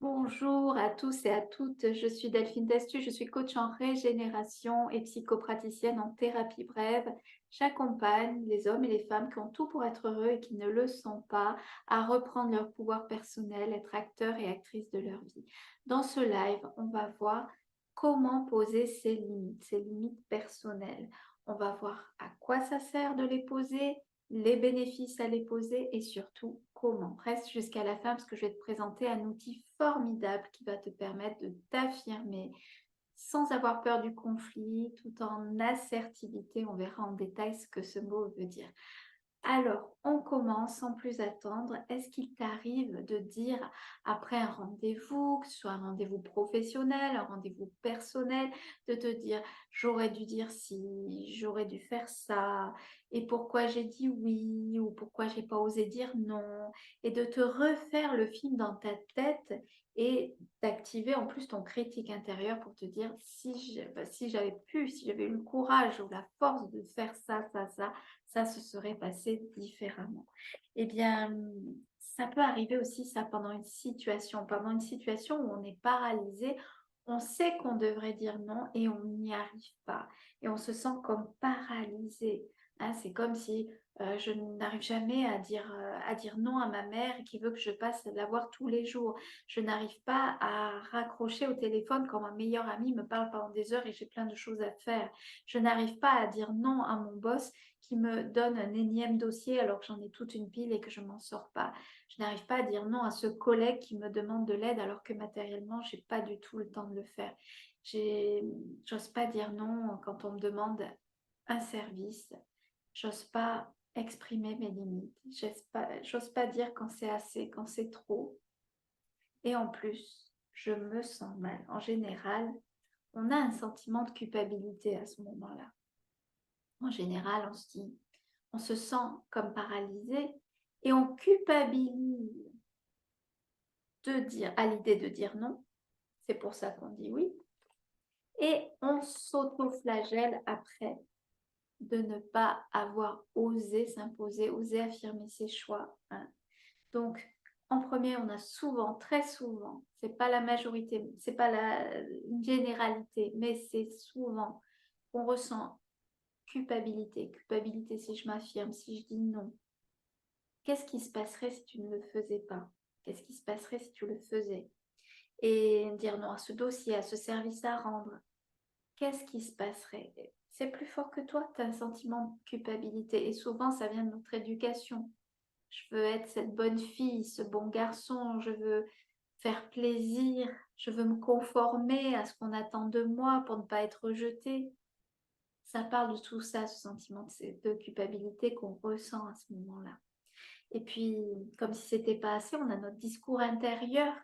Bonjour à tous et à toutes, je suis Delphine Testu, je suis coach en régénération et psychopraticienne en thérapie brève. J'accompagne les hommes et les femmes qui ont tout pour être heureux et qui ne le sont pas à reprendre leur pouvoir personnel, être acteurs et actrices de leur vie. Dans ce live, on va voir comment poser ses limites personnelles. On va voir à quoi ça sert de les poser, les bénéfices à les poser et surtout comment. Reste jusqu'à la fin parce que je vais te présenter un outil formidable qui va te permettre de t'affirmer sans avoir peur du conflit, tout en assertivité. On verra en détail ce que ce mot veut dire. Alors, on commence sans plus attendre. Est-ce qu'il t'arrive de dire après un rendez-vous, que ce soit un rendez-vous professionnel, un rendez-vous personnel, de te dire j'aurais dû dire ci, j'aurais dû faire ça, et pourquoi j'ai dit oui, ou pourquoi j'ai pas osé dire non, et de te refaire le film dans ta tête et d'activer en plus ton critique intérieur pour te dire si j'avais pu, si j'avais eu le courage ou la force de faire ça se serait passé différemment. Eh bien, ça peut arriver aussi ça pendant une situation. Pendant une situation où on est paralysé, on sait qu'on devrait dire non et on n'y arrive pas. Et on se sent comme paralysé. Hein, c'est comme si je n'arrive jamais à dire non à ma mère qui veut que je passe la voir tous les jours. Je n'arrive pas à raccrocher au téléphone quand ma meilleure amie me parle pendant des heures et j'ai plein de choses à faire. Je n'arrive pas à dire non à mon boss qui me donne un énième dossier alors que j'en ai toute une pile et que je m'en sors pas. Je n'arrive pas à dire non à ce collègue qui me demande de l'aide alors que matériellement, j'ai pas du tout le temps de le faire. J'ose pas dire non quand on me demande un service. J'ose pas exprimer mes limites. J'ose pas dire quand c'est assez, quand c'est trop. Et en plus, je me sens mal. En général, on a un sentiment de culpabilité à ce moment-là. En général, on se sent comme paralysé et on culpabilise à l'idée de dire non. C'est pour ça qu'on dit oui. Et on s'auto-flagelle après de ne pas avoir osé s'imposer, osé affirmer ses choix. Hein. Donc, en premier, on a souvent, très souvent, c'est pas la majorité, c'est pas la généralité, mais c'est souvent qu'on ressent culpabilité. Culpabilité si je m'affirme, si je dis non. Qu'est-ce qui se passerait si tu ne le faisais pas? Qu'est-ce qui se passerait si tu le faisais? Et dire non à ce dossier, à ce service à rendre. Qu'est-ce qui se passerait? C'est plus fort que toi, tu as un sentiment de culpabilité. Et souvent, ça vient de notre éducation. Je veux être cette bonne fille, ce bon garçon, je veux faire plaisir, je veux me conformer à ce qu'on attend de moi pour ne pas être rejetée. Ça parle de tout ça, ce sentiment de culpabilité qu'on ressent à ce moment-là. Et puis, comme si c'était pas assez, on a notre discours intérieur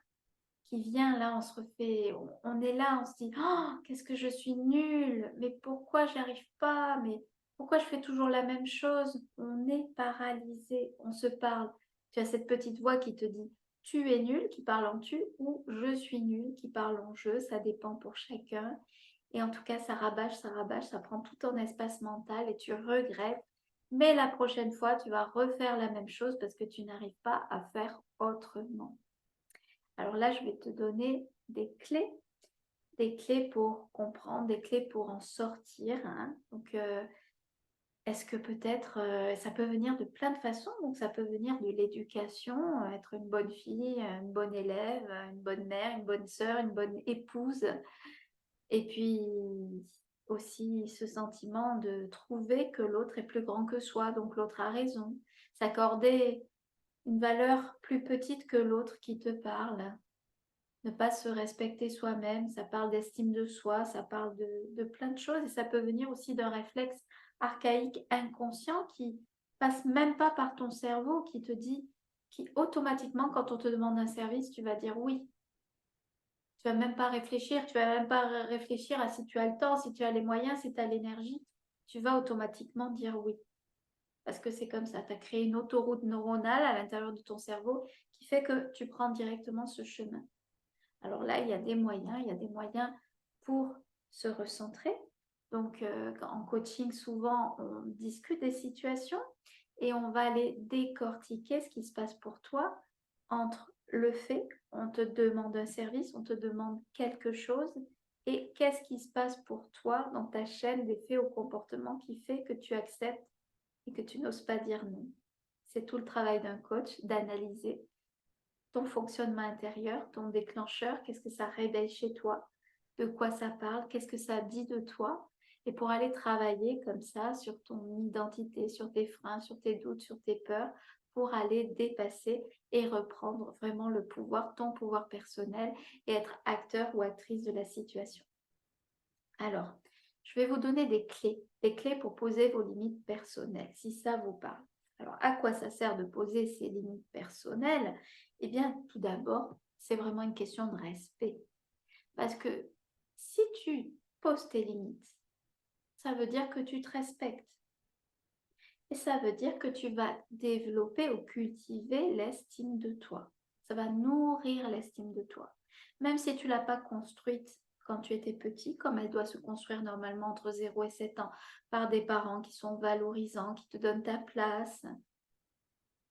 qui vient là, on se refait, on est là, on se dit, oh, qu'est-ce que je suis nulle, mais pourquoi j'y arrive pas, mais pourquoi je fais toujours la même chose? On est paralysé, on se parle. Tu as cette petite voix qui te dit, tu es nul, qui parle en tu, ou je suis nul, qui parle en je, ça dépend pour chacun. Et en tout cas, ça rabâche, ça prend tout ton espace mental et tu regrettes. Mais la prochaine fois, tu vas refaire la même chose parce que tu n'arrives pas à faire autrement. Alors là, je vais te donner des clés pour comprendre, des clés pour en sortir. Hein. Donc, est-ce que peut-être, ça peut venir de plein de façons. Donc, ça peut venir de l'éducation, être une bonne fille, une bonne élève, une bonne mère, une bonne sœur, une bonne épouse. Et puis aussi ce sentiment de trouver que l'autre est plus grand que soi, donc l'autre a raison. S'accorder une valeur plus petite que l'autre qui te parle. Ne pas se respecter soi-même, ça parle d'estime de soi, ça parle de plein de choses et ça peut venir aussi d'un réflexe archaïque inconscient qui passe même pas par ton cerveau, qui te dit, qui automatiquement, quand on te demande un service, tu vas dire oui. Tu vas même pas réfléchir, tu vas même pas réfléchir à si tu as le temps, si tu as les moyens, si tu as l'énergie. Tu vas automatiquement dire oui. Parce que c'est comme ça, tu as créé une autoroute neuronale à l'intérieur de ton cerveau qui fait que tu prends directement ce chemin. Alors là, il y a des moyens pour se recentrer. Donc, en coaching, souvent, on discute des situations et on va aller décortiquer ce qui se passe pour toi entre le fait on te demande un service, on te demande quelque chose, et qu'est-ce qui se passe pour toi dans ta chaîne des faits ou comportements qui fait que tu acceptes et que tu n'oses pas dire non. C'est tout le travail d'un coach d'analyser ton fonctionnement intérieur, ton déclencheur, qu'est-ce que ça réveille chez toi, de quoi ça parle, qu'est-ce que ça dit de toi, et pour aller travailler comme ça sur ton identité, sur tes freins, sur tes doutes, sur tes peurs, pour aller dépasser et reprendre vraiment le pouvoir, ton pouvoir personnel, et être acteur ou actrice de la situation. Alors, je vais vous donner des clés pour poser vos limites personnelles, si ça vous parle. Alors, à quoi ça sert de poser ces limites personnelles? Eh bien, tout d'abord, c'est vraiment une question de respect. Parce que si tu poses tes limites, ça veut dire que tu te respectes. Et ça veut dire que tu vas développer ou cultiver l'estime de toi. Ça va nourrir l'estime de toi. Même si tu ne l'as pas construite quand tu étais petit, comme elle doit se construire normalement entre 0 et 7 ans, par des parents qui sont valorisants, qui te donnent ta place,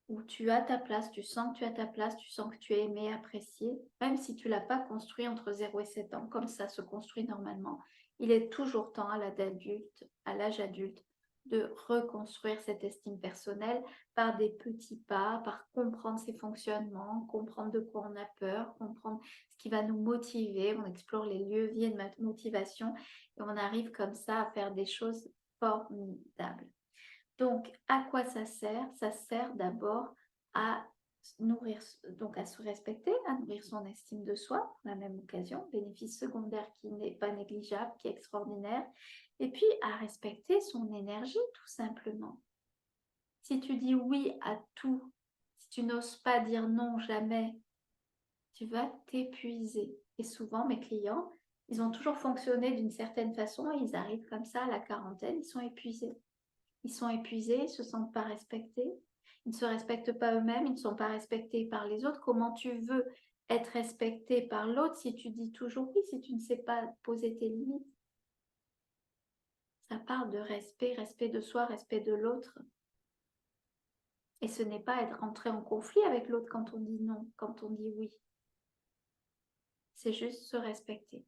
où tu as ta place, tu sens que tu as ta place, tu sens que tu es aimé, apprécié, même si tu ne l'as pas construit entre 0 et 7 ans, comme ça se construit normalement, il est toujours temps à l'âge adulte, de reconstruire cette estime personnelle par des petits pas, par comprendre ses fonctionnements, comprendre de quoi on a peur, comprendre ce qui va nous motiver, on explore les leviers de motivation et on arrive comme ça à faire des choses formidables. Donc, à quoi ça sert? Ça sert d'abord à nourrir, donc à se respecter, à nourrir son estime de soi, pour la même occasion, bénéfice secondaire qui n'est pas négligeable, qui est extraordinaire, et puis à respecter son énergie, tout simplement. Si tu dis oui à tout, si tu n'oses pas dire non jamais, tu vas t'épuiser. Et souvent, mes clients, ils ont toujours fonctionné d'une certaine façon, et ils arrivent comme ça à la quarantaine, ils sont épuisés. Ils sont épuisés, ils ne se sentent pas respectés, ils ne se respectent pas eux-mêmes, ils ne sont pas respectés par les autres. Comment tu veux être respecté par l'autre si tu dis toujours oui, si tu ne sais pas poser tes limites? Ça parle de respect, respect de soi, respect de l'autre. Et ce n'est pas être rentré en conflit avec l'autre quand on dit non, quand on dit oui. C'est juste se respecter.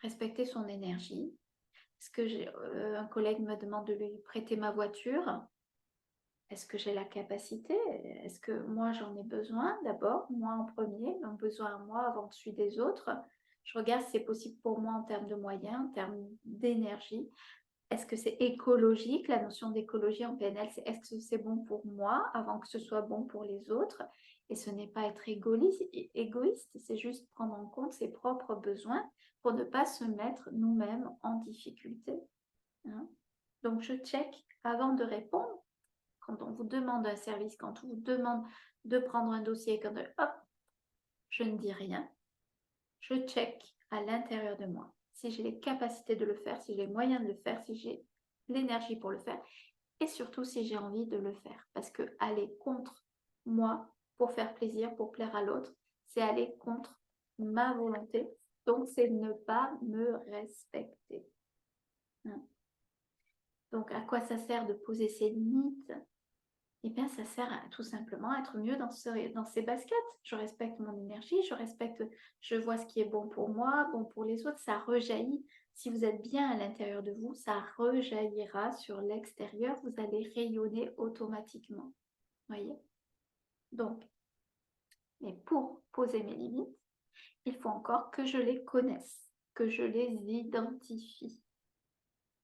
Respecter son énergie. Est-ce que un collègue me demande de lui prêter ma voiture? Est-ce que j'ai la capacité? Est-ce que moi j'en ai besoin d'abord, moi en premier, mon besoin à moi avant celui des autres? Je regarde si c'est possible pour moi en termes de moyens, en termes d'énergie. Est-ce que c'est écologique? La notion d'écologie en PNL, c'est est-ce que c'est bon pour moi avant que ce soit bon pour les autres? Et ce n'est pas être égoïste, c'est juste prendre en compte ses propres besoins pour ne pas se mettre nous-mêmes en difficulté. Hein? Donc je check avant de répondre. Quand on vous demande un service, quand on vous demande de prendre un dossier, quand hop, je ne dis rien. Je check à l'intérieur de moi si j'ai les capacités de le faire, si j'ai les moyens de le faire, si j'ai l'énergie pour le faire et surtout si j'ai envie de le faire. Parce que aller contre moi pour faire plaisir, pour plaire à l'autre, c'est aller contre ma volonté. Donc, c'est ne pas me respecter. Donc, à quoi ça sert de poser ses limites? Eh bien, ça sert tout simplement à être mieux dans ces baskets. Je respecte mon énergie, je vois ce qui est bon pour moi, bon pour les autres. Ça rejaillit. Si vous êtes bien à l'intérieur de vous, ça rejaillira sur l'extérieur. Vous allez rayonner automatiquement. Voyez? Donc, mais pour poser mes limites, il faut encore que je les connaisse, que je les identifie.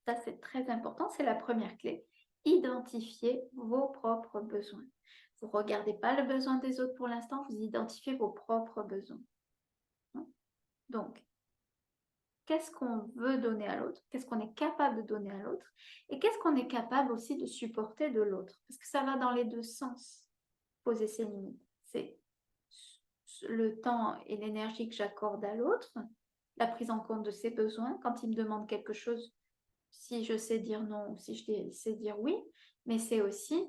Ça, c'est très important. C'est la première clé. Identifiez vos propres besoins. Vous ne regardez pas le besoin des autres pour l'instant, vous identifiez vos propres besoins. Donc, qu'est-ce qu'on veut donner à l'autre? Qu'est-ce qu'on est capable de donner à l'autre? Et qu'est-ce qu'on est capable aussi de supporter de l'autre? Parce que ça va dans les deux sens, poser ses limites. C'est le temps et l'énergie que j'accorde à l'autre, la prise en compte de ses besoins. Quand il me demande quelque chose, si je sais dire non ou si je sais dire oui, mais c'est aussi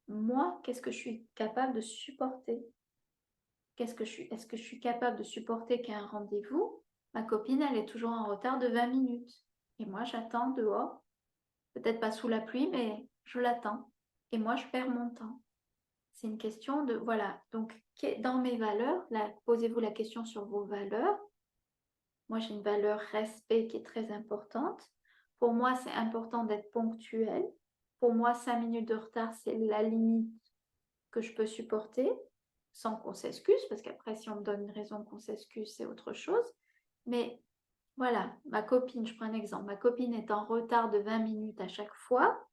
moi, qu'est-ce que je suis capable de supporter? Est-ce que je suis capable de supporter qu'à un rendez-vous, ma copine, elle est toujours en retard de 20 minutes. Et moi, j'attends dehors, peut-être pas sous la pluie, mais je l'attends. Et moi, je perds mon temps. C'est une question de, voilà, donc dans mes valeurs, posez-vous la question sur vos valeurs. Moi, j'ai une valeur respect qui est très importante. Pour moi, c'est important d'être ponctuel. Pour moi, 5 minutes de retard, c'est la limite que je peux supporter sans qu'on s'excuse, parce qu'après, si on me donne une raison qu'on s'excuse, c'est autre chose. Mais voilà, ma copine, je prends un exemple, ma copine est en retard de 20 minutes à chaque fois.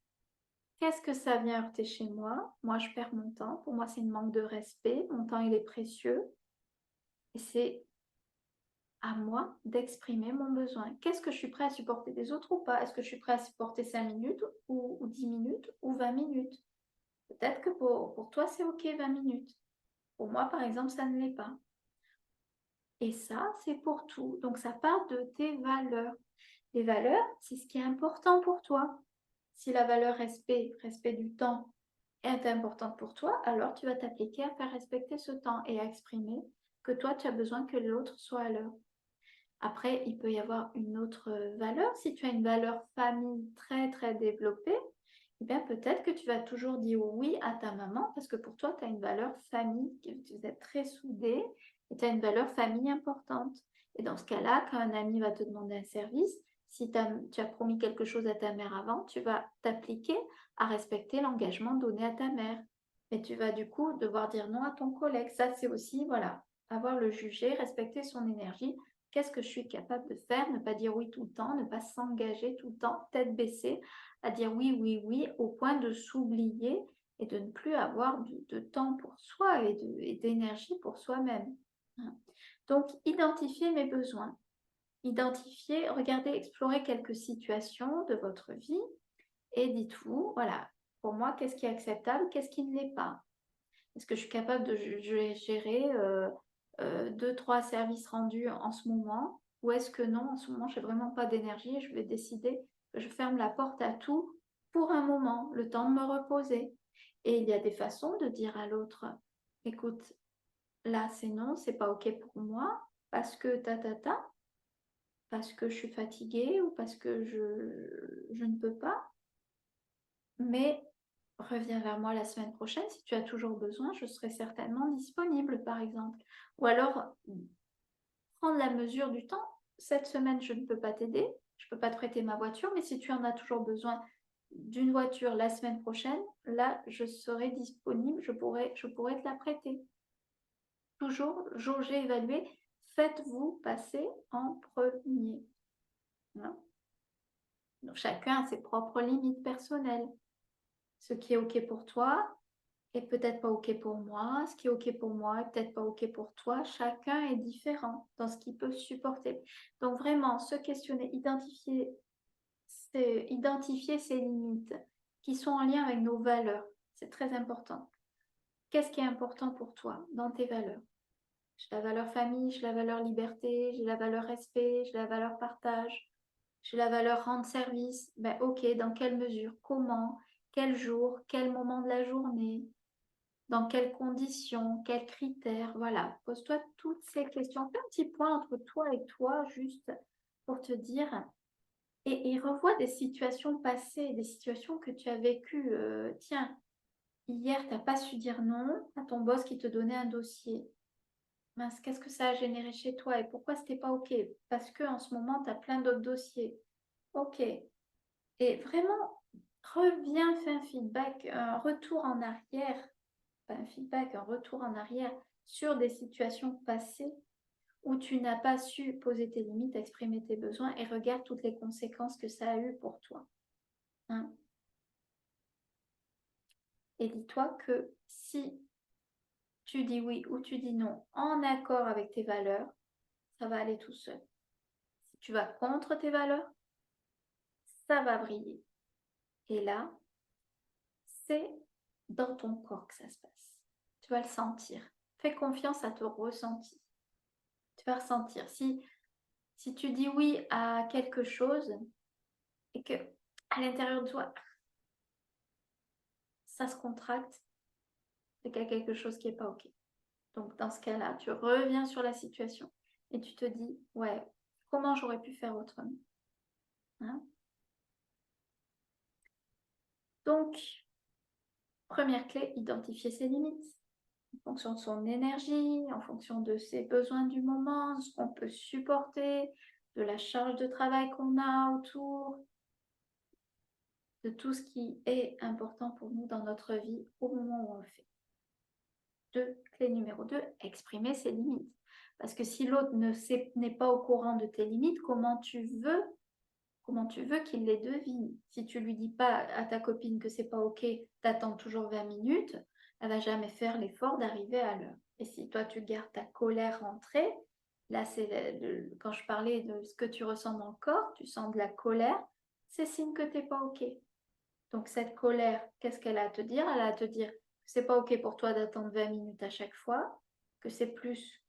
Qu'est-ce que ça vient heurter chez moi? Moi, je perds mon temps. Pour moi, c'est une manque de respect. Mon temps, il est précieux. Et c'est à moi d'exprimer mon besoin. Qu'est-ce que je suis prêt à supporter des autres ou pas? Est-ce que je suis prêt à supporter 5 minutes ou 10 minutes ou 20 minutes? Peut-être que pour toi, c'est OK 20 minutes. Pour moi, par exemple, ça ne l'est pas. Et ça, c'est pour tout. Donc, ça part de tes valeurs. Les valeurs, c'est ce qui est important pour toi. Si la valeur respect, respect du temps, est importante pour toi, alors tu vas t'appliquer à faire respecter ce temps et à exprimer que toi, tu as besoin que l'autre soit à l'heure. Après, il peut y avoir une autre valeur. Si tu as une valeur famille très, très développée, eh bien, peut-être que tu vas toujours dire oui à ta maman parce que pour toi, tu as une valeur famille, vous êtes très soudés et tu as une valeur famille importante. Et dans ce cas-là, quand un ami va te demander un service, si tu as promis quelque chose à ta mère avant, tu vas t'appliquer à respecter l'engagement donné à ta mère. Mais tu vas du coup devoir dire non à ton collègue. Ça, c'est aussi, voilà, avoir le jugé, respecter son énergie. Qu'est-ce que je suis capable de faire? Ne pas dire oui tout le temps, ne pas s'engager tout le temps, tête baissée, à dire oui, oui, oui, au point de s'oublier et de ne plus avoir de temps pour soi et d'énergie pour soi-même. Donc, identifier mes besoins. Identifier, regardez, explorez quelques situations de votre vie et dites-vous, voilà, pour moi, qu'est-ce qui est acceptable, qu'est-ce qui ne l'est pas? Est-ce que je suis capable de gérer 2-3 services rendus en ce moment? Ou est-ce que non, en ce moment, je n'ai vraiment pas d'énergie et je vais décider que je ferme la porte à tout pour un moment, le temps de me reposer. Et il y a des façons de dire à l'autre, écoute, là c'est non, c'est pas OK pour moi, parce que parce que je suis fatiguée ou parce que je ne peux pas. Mais reviens vers moi la semaine prochaine. Si tu as toujours besoin, je serai certainement disponible, par exemple. Ou alors, prendre la mesure du temps. Cette semaine, je ne peux pas t'aider. Je ne peux pas te prêter ma voiture, mais si tu en as toujours besoin d'une voiture la semaine prochaine, là, je serai disponible. Je pourrais te la prêter. Toujours jauger, évaluer. Faites-vous passer en premier. Hein. Donc, chacun a ses propres limites personnelles. Ce qui est OK pour toi, et peut-être pas OK pour moi, ce qui est OK pour moi est peut-être pas OK pour toi. Chacun est différent dans ce qu'il peut supporter. Donc vraiment, se questionner, identifier ses limites qui sont en lien avec nos valeurs. C'est très important. Qu'est-ce qui est important pour toi dans tes valeurs? J'ai la valeur famille, j'ai la valeur liberté, j'ai la valeur respect, j'ai la valeur partage, j'ai la valeur rendre service. Ben OK, dans quelle mesure? Comment? Quel jour? Quel moment de la journée? Dans quelles conditions, quels critères, voilà. Pose-toi toutes ces questions. Fais un petit point entre toi et toi, juste pour te dire, et revois des situations passées, des situations que tu as vécues. Tiens, hier, tu n'as pas su dire non à ton boss qui te donnait un dossier. Mince, qu'est-ce que ça a généré chez toi et pourquoi c'était pas OK? Parce qu'en ce moment, tu as plein d'autres dossiers. OK. Et vraiment, reviens, fais un feedback, un retour en arrière, pas un feedback, un retour en arrière sur des situations passées où tu n'as pas su poser tes limites, exprimer tes besoins et regarde toutes les conséquences que ça a eu pour toi. Hein. Et dis-toi que si tu dis oui ou tu dis non en accord avec tes valeurs, ça va aller tout seul. Si tu vas contre tes valeurs, ça va briller. Et là, c'est dans ton corps que ça se passe. Tu vas le sentir. Fais confiance à ton ressenti. Tu vas ressentir. Si tu dis oui à quelque chose et que à l'intérieur de toi, ça se contracte, c'est qu'il y a quelque chose qui n'est pas OK. Donc, dans ce cas-là, tu reviens sur la situation et tu te dis, ouais, comment j'aurais pu faire autrement? Hein. Donc, Première clé, identifier ses limites en fonction de son énergie, en fonction de ses besoins du moment, de ce qu'on peut supporter, de la charge de travail qu'on a autour, de tout ce qui est important pour nous dans notre vie au moment où on le fait. Clé numéro 2, exprimer ses limites. Parce que si l'autre n'est pas au courant de tes limites, comment tu veux qu'il les devine? Si tu lui dis pas à ta copine que c'est pas ok d'attendre toujours 20 minutes, elle va jamais faire l'effort d'arriver à l'heure. Et si toi tu gardes ta colère rentrée, là c'est quand je parlais de ce que tu ressens dans le corps, tu sens de la colère, c'est signe que t'es pas ok. Donc cette colère, qu'est-ce qu'elle a à te dire? Elle a à te dire que c'est pas ok pour toi d'attendre 20 minutes à chaque fois, que c'est plus,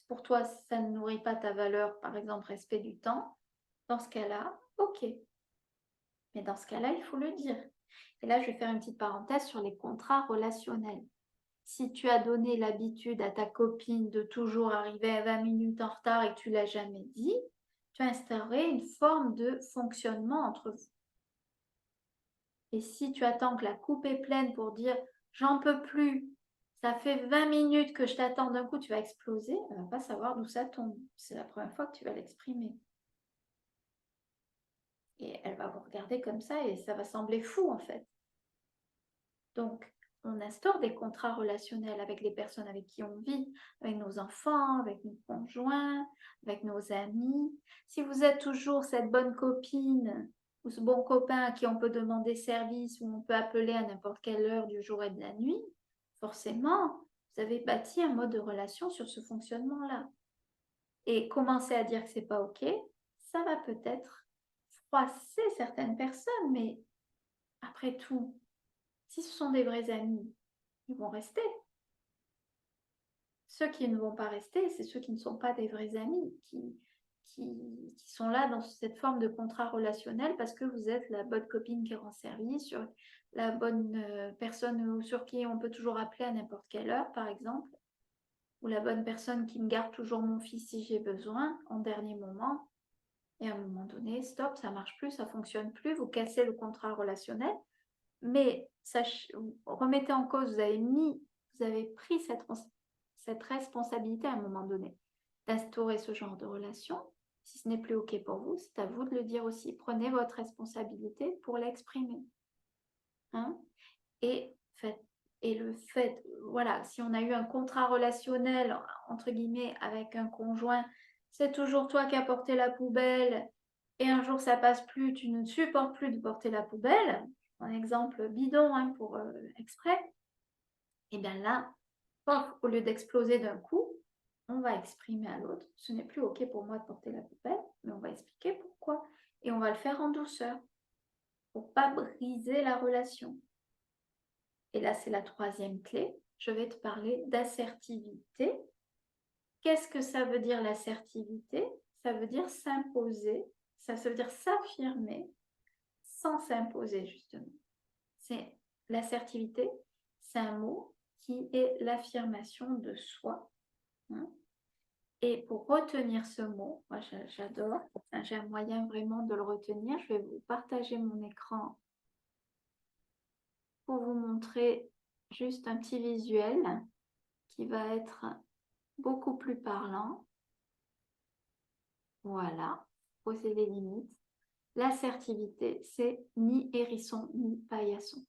pour toi ça ne nourrit pas ta valeur, par exemple respect du temps. Dans ce cas-là, ok. Mais dans ce cas-là, il faut le dire. Et là, je vais faire une petite parenthèse sur les contrats relationnels. Si tu as donné l'habitude à ta copine de toujours arriver à 20 minutes en retard et que tu ne l'as jamais dit, tu as instauré une forme de fonctionnement entre vous. Et si tu attends que la coupe est pleine pour dire « j'en peux plus », ça fait 20 minutes que je t'attends, d'un coup tu vas exploser, elle ne va pas savoir d'où ça tombe. C'est la première fois que tu vas l'exprimer. Et elle va vous regarder comme ça et ça va sembler fou en fait. Donc, on instaure des contrats relationnels avec les personnes avec qui on vit, avec nos enfants, avec nos conjoints, avec nos amis. Si vous êtes toujours cette bonne copine ou ce bon copain à qui on peut demander service ou on peut appeler à n'importe quelle heure du jour et de la nuit, forcément, vous avez bâti un mode de relation sur ce fonctionnement-là. Et commencer à dire que c'est pas OK, ça va peut-être froisser certaines personnes, mais après tout, si ce sont des vrais amis, ils vont rester. Ceux qui ne vont pas rester, c'est ceux qui ne sont pas des vrais amis, qui sont là dans cette forme de contrat relationnel parce que vous êtes la bonne copine qui rend service, la bonne personne sur qui on peut toujours appeler à n'importe quelle heure, par exemple, ou la bonne personne qui me garde toujours mon fils si j'ai besoin, en dernier moment. Et à un moment donné, stop, ça ne marche plus, ça ne fonctionne plus, vous cassez le contrat relationnel. Mais remettez en cause, vous avez pris cette responsabilité à un moment donné d'instaurer ce genre de relation. Si ce n'est plus OK pour vous, c'est à vous de le dire aussi. Prenez votre responsabilité pour l'exprimer. Hein? Et le fait, voilà, si on a eu un contrat relationnel, entre guillemets, avec un conjoint, c'est toujours toi qui as porté la poubelle, et un jour ça passe plus, tu ne supportes plus de porter la poubelle, un exemple bidon hein, pour exprès, et bien là, au lieu d'exploser d'un coup, on va exprimer à l'autre, ce n'est plus OK pour moi de porter la poubelle, mais on va expliquer pourquoi. Et on va le faire en douceur, pour ne pas briser la relation. Et là, c'est la troisième clé. Je vais te parler d'assertivité. Qu'est-ce que ça veut dire l'assertivité? Ça veut dire s'imposer, ça veut dire s'affirmer sans s'imposer justement. C'est l'assertivité, c'est un mot qui est l'affirmation de soi. Hein. Et pour retenir ce mot, moi j'adore, j'ai un moyen vraiment de le retenir. Je vais vous partager mon écran pour vous montrer juste un petit visuel qui va être beaucoup plus parlant. Voilà, poser les limites. L'assertivité, c'est ni hérisson ni paillasson.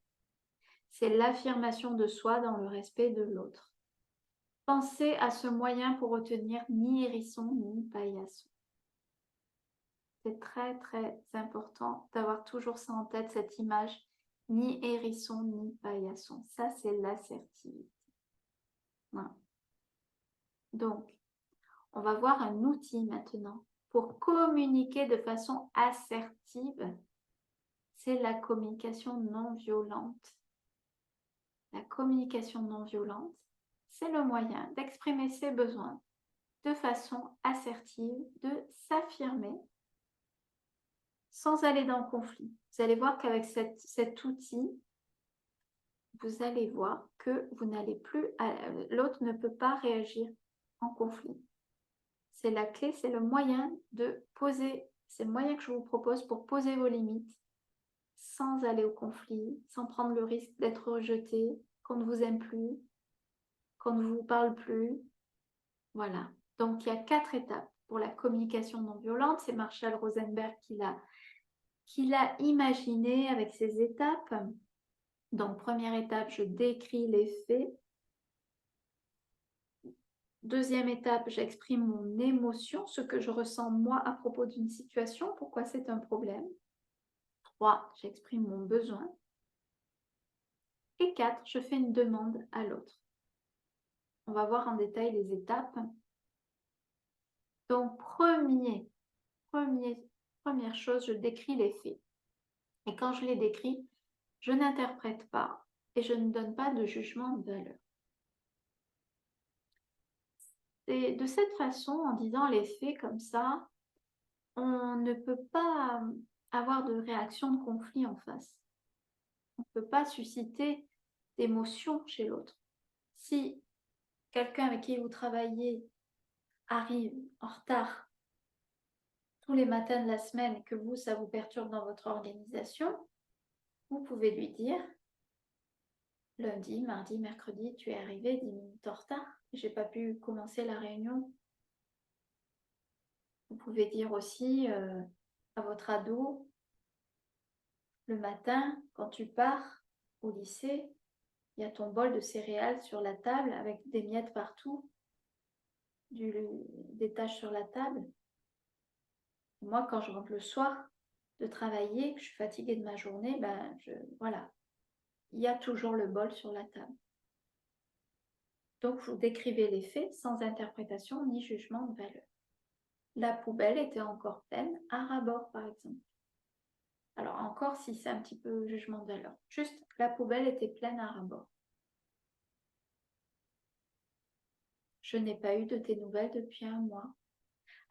C'est l'affirmation de soi dans le respect de l'autre. Pensez à ce moyen pour retenir ni hérisson ni paillasson. C'est très très important d'avoir toujours ça en tête, cette image, ni hérisson ni paillasson. Ça, c'est l'assertivité. Voilà. Donc, on va voir un outil maintenant pour communiquer de façon assertive. C'est la communication non violente. La communication non violente, c'est le moyen d'exprimer ses besoins de façon assertive, de s'affirmer sans aller dans le conflit. Vous allez voir qu'avec cet outil, vous allez voir que vous n'allez plus, l'autre ne peut pas réagir en conflit. C'est la clé, c'est le moyen de poser, c'est le moyen que je vous propose pour poser vos limites sans aller au conflit, sans prendre le risque d'être rejeté, qu'on ne vous aime plus, qu'on ne vous parle plus. Voilà. Donc, il y a 4 étapes pour la communication non violente. C'est Marshall Rosenberg qui l'a imaginé avec ces étapes. Donc, première étape, je décris les faits. Deuxième étape, j'exprime mon émotion, ce que je ressens moi à propos d'une situation, pourquoi c'est un problème. 3, j'exprime mon besoin. Et 4, je fais une demande à l'autre. On va voir en détail les étapes. Donc, première chose, je décris les faits. Et quand je les décris, je n'interprète pas et je ne donne pas de jugement de valeur. Et de cette façon, en disant les faits comme ça, on ne peut pas avoir de réaction de conflit en face. On ne peut pas susciter d'émotion chez l'autre. Si quelqu'un avec qui vous travaillez arrive en retard tous les matins de la semaine et que vous, ça vous perturbe dans votre organisation, vous pouvez lui dire lundi, mardi, mercredi, tu es arrivé 10 minutes en retard, j'ai pas pu commencer la réunion. Vous pouvez dire aussi à votre ado, le matin, quand tu pars au lycée, il y a ton bol de céréales sur la table avec des miettes partout, des taches sur la table. Moi, quand je rentre le soir de travailler, que je suis fatiguée de ma journée, voilà, il y a toujours le bol sur la table. Donc, vous décrivez les faits sans interprétation ni jugement de valeur. La poubelle était encore pleine à ras-bord, par exemple. Alors, encore si c'est un petit peu jugement de valeur. Juste, la poubelle était pleine à ras-bord. Je n'ai pas eu de tes nouvelles depuis un mois.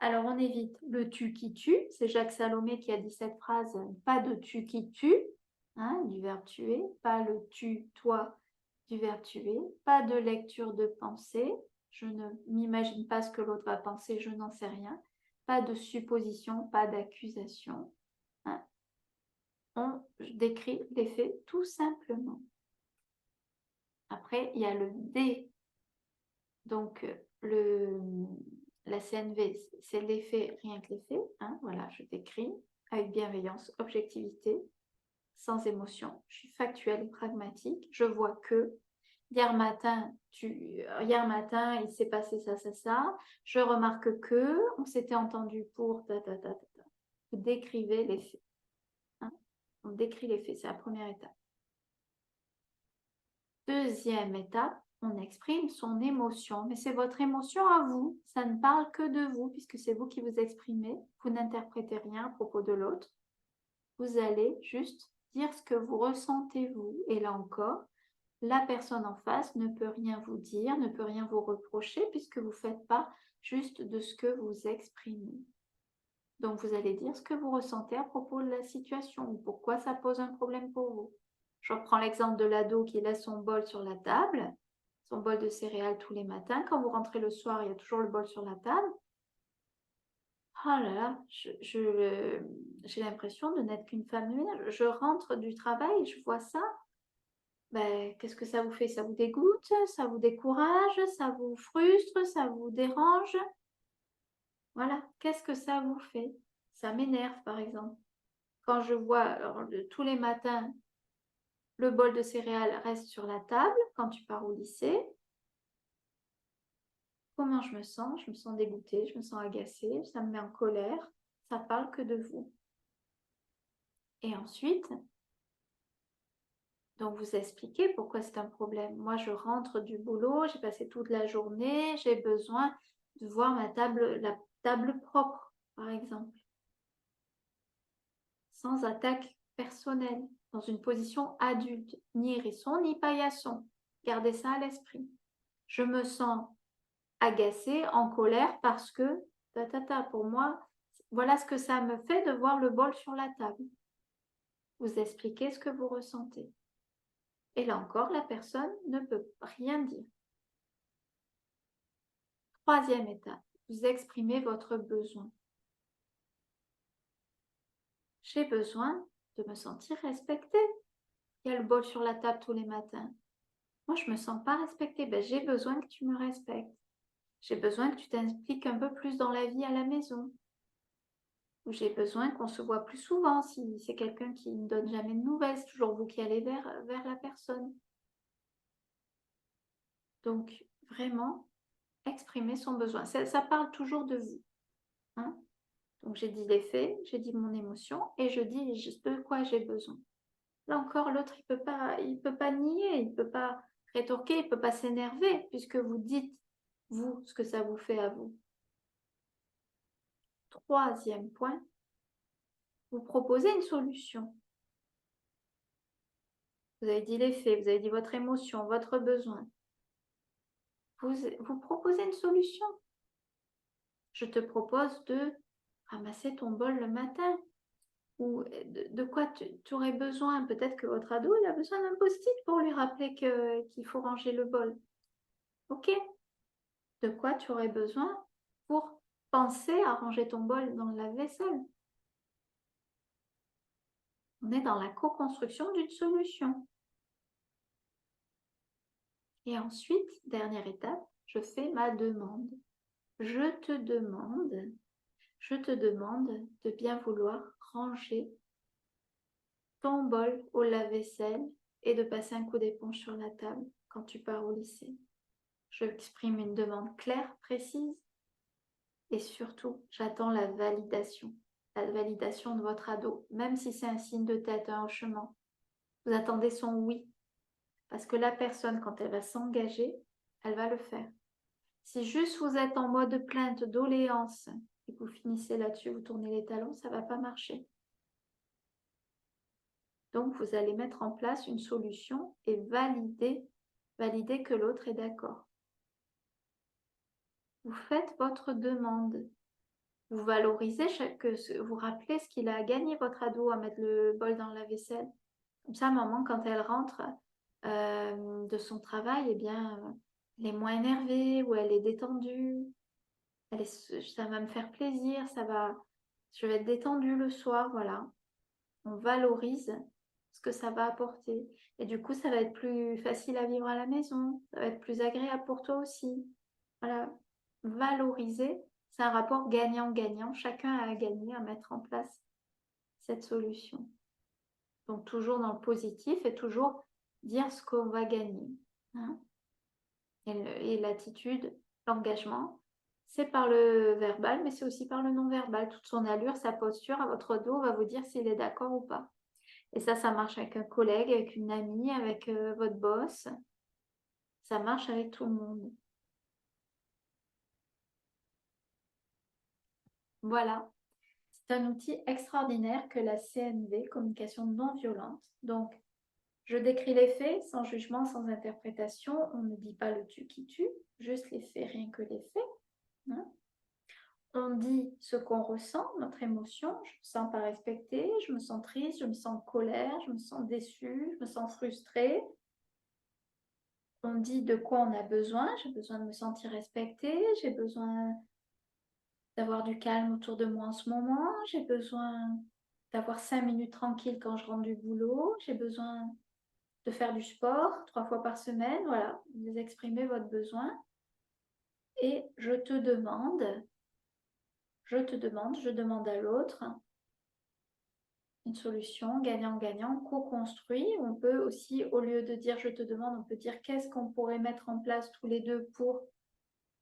Alors, on évite le tu qui tue. C'est Jacques Salomé qui a dit cette phrase. Pas de tu qui tue, hein, du verbe tuer. Pas le tu, toi, du verbe tuer. Pas de lecture de pensée. Je ne m'imagine pas ce que l'autre va penser, je n'en sais rien. Pas de supposition, pas d'accusation. Hein. On décrit les faits tout simplement. Après, il y a le D. Donc, la CNV, c'est les faits, rien que les faits. Hein, voilà, je décris avec bienveillance, objectivité, sans émotion. Je suis factuelle et pragmatique. Je vois que hier matin, il s'est passé ça, ça, ça. Je remarque que on s'était entendu pour ta, ta, ta, ta, ta. Vous décrivez les faits. Hein. On décrit les faits, c'est la première étape. Deuxième étape, on exprime son émotion, mais c'est votre émotion à vous. Ça ne parle que de vous, puisque c'est vous qui vous exprimez. Vous n'interprétez rien à propos de l'autre. Vous allez juste dire ce que vous ressentez vous. Et là encore, la personne en face ne peut rien vous dire, ne peut rien vous reprocher, puisque vous ne faites pas juste de ce que vous exprimez. Donc, vous allez dire ce que vous ressentez à propos de la situation ou pourquoi ça pose un problème pour vous. Je reprends l'exemple de l'ado qui laisse son bol sur la table, son bol de céréales tous les matins. Quand vous rentrez le soir, il y a toujours le bol sur la table. Oh là là, j'ai l'impression de n'être qu'une femme de ménage. Je rentre du travail, je vois ça. Qu'est-ce que ça vous fait? Ça vous dégoûte? Ça vous décourage? Ça vous frustre? Ça vous dérange? Voilà, qu'est-ce que ça vous fait? Ça m'énerve, par exemple. Quand je vois, alors, tous les matins, le bol de céréales reste sur la table quand tu pars au lycée. Comment je me sens? Je me sens dégoûtée, je me sens agacée, ça me met en colère. Ça parle que de vous. Et ensuite, donc vous expliquez pourquoi c'est un problème. Moi, je rentre du boulot, j'ai passé toute la journée, j'ai besoin de voir la table propre, par exemple. Sans attaque personnelle, dans une position adulte, ni hérisson, ni paillasson. Gardez ça à l'esprit. Je me sens agacée, en colère, parce que, pour moi, voilà ce que ça me fait de voir le bol sur la table. Vous expliquez ce que vous ressentez. Et là encore, la personne ne peut rien dire. Troisième étape, vous exprimez votre besoin. J'ai besoin de me sentir respectée. Il y a le bol sur la table tous les matins. Moi, je ne me sens pas respectée. Ben, j'ai besoin que tu me respectes. J'ai besoin que tu t'impliques un peu plus dans la vie à la maison. Ou j'ai besoin qu'on se voit plus souvent. Si c'est quelqu'un qui ne donne jamais de nouvelles, c'est toujours vous qui allez vers la personne. Donc, vraiment, exprimer son besoin. Ça parle toujours de vous. Hein. Donc, j'ai dit les faits, j'ai dit mon émotion et je dis de quoi j'ai besoin. Là encore, l'autre, il peut pas nier, il peut pas rétorquer, il peut pas s'énerver puisque vous dites, vous, ce que ça vous fait à vous. Troisième point, vous proposez une solution. Vous avez dit les faits, vous avez dit votre émotion, votre besoin. Vous proposez une solution. Je te propose de ramasser ton bol le matin. Ou de quoi tu aurais besoin. Peut-être que votre ado, il a besoin d'un post-it pour lui rappeler qu'il faut ranger le bol. Ok. De quoi tu aurais besoin pour penser à ranger ton bol dans le lave-vaisselle. On est dans la co-construction d'une solution. Et ensuite, dernière étape, je fais ma demande. Je te demande de bien vouloir ranger ton bol au lave-vaisselle et de passer un coup d'éponge sur la table quand tu pars au lycée. Je exprime une demande claire, précise et surtout, j'attends la validation de votre ado, même si c'est un signe de tête, un hochement. Vous attendez son oui, parce que la personne, quand elle va s'engager, elle va le faire. Si juste vous êtes en mode plainte, doléance, et que vous finissez là-dessus, vous tournez les talons, ça ne va pas marcher. Donc, vous allez mettre en place une solution et valider que l'autre est d'accord. Vous faites votre demande. Vous valorisez, vous rappelez ce qu'il a gagné, votre ado, à mettre le bol dans la vaisselle. Comme ça, maman, quand elle rentre de son travail, eh bien, elle est moins énervée ou elle est détendue. Ça va me faire plaisir, je vais être détendue le soir, voilà. On valorise ce que ça va apporter. Et du coup, ça va être plus facile à vivre à la maison. Ça va être plus agréable pour toi aussi. Voilà. Valoriser, c'est un rapport gagnant-gagnant. Chacun a à gagner à mettre en place cette solution. Donc, toujours dans le positif et toujours dire ce qu'on va gagner. Hein. Et l'attitude, l'engagement, c'est par le verbal, mais c'est aussi par le non-verbal. Toute son allure, sa posture à votre dos va vous dire s'il est d'accord ou pas. Et ça marche avec un collègue, avec une amie, avec votre boss. Ça marche avec tout le monde. Voilà. C'est un outil extraordinaire que la CNV, communication non violente. Donc, je décris les faits sans jugement, sans interprétation. On ne dit pas le tu qui tue, juste les faits, rien que les faits. Hein. On dit ce qu'on ressent, notre émotion. Je me sens pas respectée, je me sens triste, je me sens en colère, je me sens déçue, je me sens frustrée. On dit de quoi on a besoin. J'ai besoin de me sentir respectée, j'ai besoin d'avoir du calme autour de moi en ce moment, j'ai besoin d'avoir 5 minutes tranquilles quand je rentre du boulot, j'ai besoin de faire du sport 3 fois par semaine. Voilà, vous exprimez votre besoin. Et je demande à l'autre une solution gagnant-gagnant, co-construit. On peut aussi, au lieu de dire je te demande, on peut dire qu'est-ce qu'on pourrait mettre en place tous les deux pour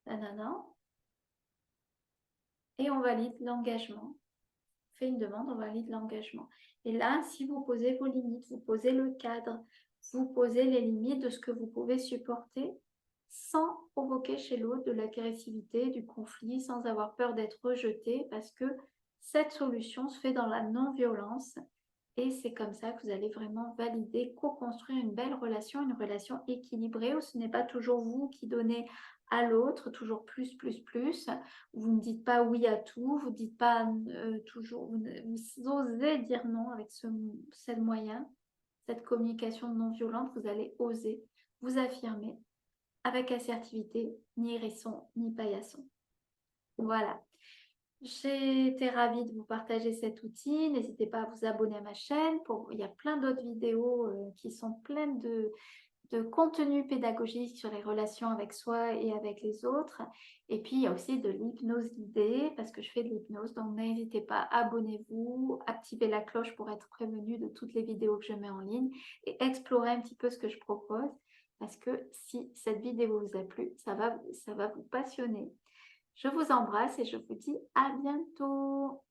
nanana. Et on valide l'engagement. On fait une demande, on valide l'engagement. Et là, si vous posez vos limites, vous posez le cadre, vous posez les limites de ce que vous pouvez supporter sans provoquer chez l'autre de l'agressivité, du conflit, sans avoir peur d'être rejeté, parce que cette solution se fait dans la non-violence. Et c'est comme ça que vous allez vraiment valider, co-construire une belle relation, une relation équilibrée où ce n'est pas toujours vous qui donnez à l'autre, toujours plus. Vous ne dites pas oui à tout, vous dites pas toujours, vous osez dire non avec ce moyen, cette communication non violente, vous allez oser vous affirmer avec assertivité, ni hérisson, ni paillasson. Voilà. J'ai été ravie de vous partager cet outil. N'hésitez pas à vous abonner à ma chaîne. Il y a plein d'autres vidéos qui sont pleines de contenu pédagogique sur les relations avec soi et avec les autres. Et puis, il y a aussi de l'hypnose guidée parce que je fais de l'hypnose. Donc, n'hésitez pas, abonnez-vous, activez la cloche pour être prévenu de toutes les vidéos que je mets en ligne et explorez un petit peu ce que je propose parce que si cette vidéo vous a plu, ça va vous passionner. Je vous embrasse et je vous dis à bientôt.